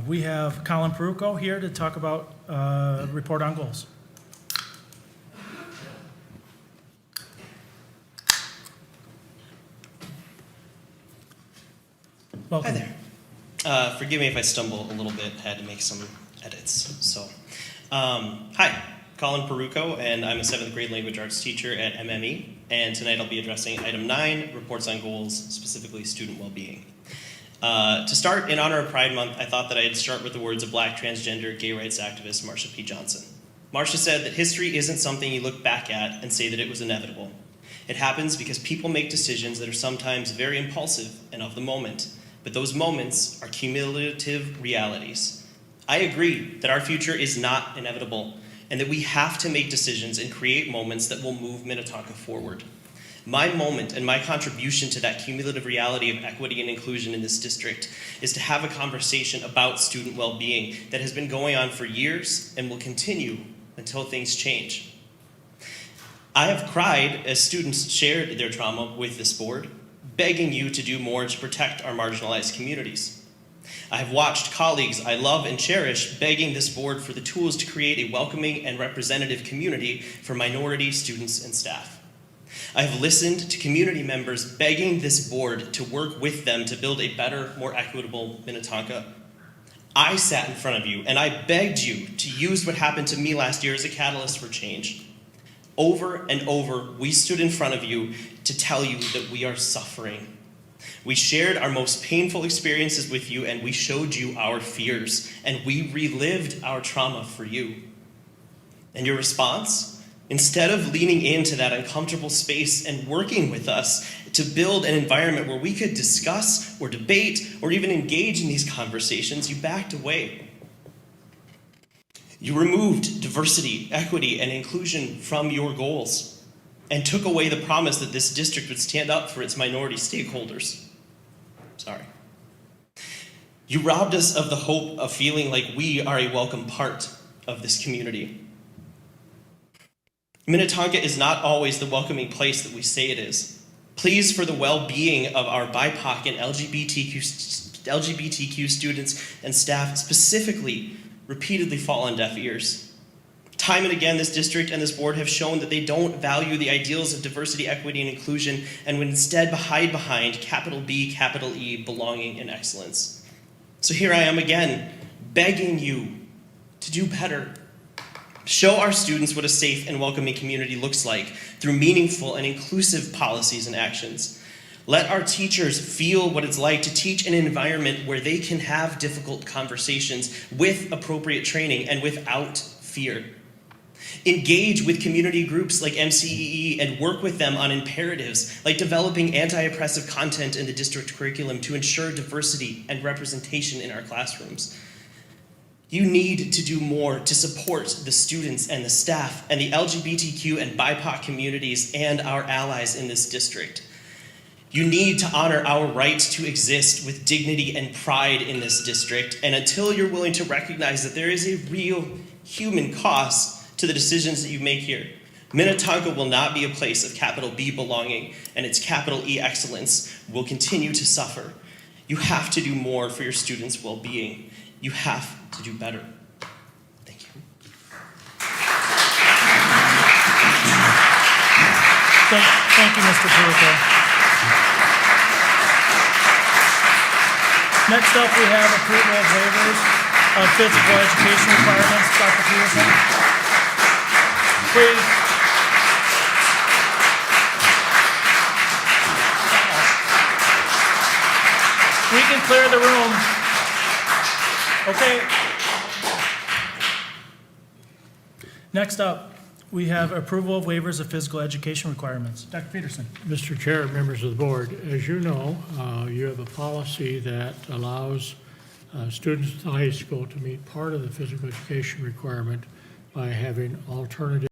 We have Colin Peruco here to talk about report on goals. Welcome. Hi there. Forgive me if I stumble a little bit. Had to make some edits. So, hi, Colin Peruco, and I'm a 7th grade language arts teacher at MME. And tonight I'll be addressing item 9, reports on goals, specifically student well-being. To start, in honor of Pride Month, I thought that I'd start with the words of Black transgender gay rights activist Marsha P. Johnson. Marsha said that history isn't something you look back at and say that it was inevitable. It happens because people make decisions that are sometimes very impulsive and of the moment, but those moments are cumulative realities. I agree that our future is not inevitable and that we have to make decisions and create moments that will move Minnetonka forward. My moment and my contribution to that cumulative reality of equity and inclusion in this district is to have a conversation about student well-being that has been going on for years and will continue until things change. I have cried as students shared their trauma with this board, begging you to do more to protect our marginalized communities. I have watched colleagues I love and cherish begging this board for the tools to create a welcoming and representative community for minority students and staff. I have listened to community members begging this board to work with them to build a better, more equitable Minnetonka. I sat in front of you and I begged you to use what happened to me last year as a catalyst for change. Over and over, we stood in front of you to tell you that we are suffering. We shared our most painful experiences with you and we showed you our fears and we relived our trauma for you. And your response? Instead of leaning into that uncomfortable space and working with us to build an environment where we could discuss or debate or even engage in these conversations, you backed away. You removed diversity, equity, and inclusion from your goals and took away the promise that this district would stand up for its minority stakeholders. Sorry. You robbed us of the hope of feeling like we are a welcome part of this community. Minnetonka is not always the welcoming place that we say it is. Please, for the well-being of our BIPOC and LGBTQ students and staff specifically, repeatedly fall on deaf ears. Time and again, this district and this board have shown that they don't value the ideals of diversity, equity, and inclusion, and would instead hide behind capital B, capital E, belonging and excellence. So here I am again, begging you to do better. Show our students what a safe and welcoming community looks like through meaningful and inclusive policies and actions. Let our teachers feel what it's like to teach in an environment where they can have difficult conversations with appropriate training and without fear. Engage with community groups like MCEE and work with them on imperatives like developing anti-oppressive content in the district curriculum to ensure diversity and representation in our classrooms. You need to do more to support the students and the staff and the LGBTQ and BIPOC communities and our allies in this district. You need to honor our right to exist with dignity and pride in this district, and until you're willing to recognize that there is a real human cost to the decisions that you make here, Minnetonka will not be a place of capital B belonging, and its capital E excellence will continue to suffer. You have to do more for your students' well-being. You have to do better. Thank you. Thank you, Mr. Peruco. Next up, we have approval of waivers of physical education requirements. Dr. Peterson, please. We can clear the room. Okay. Next up, we have approval of waivers of physical education requirements. Dr. Peterson. Mr. Chair, members of the board, as you know, you have a policy that allows students at the high school to meet part of the physical education requirement by having alternative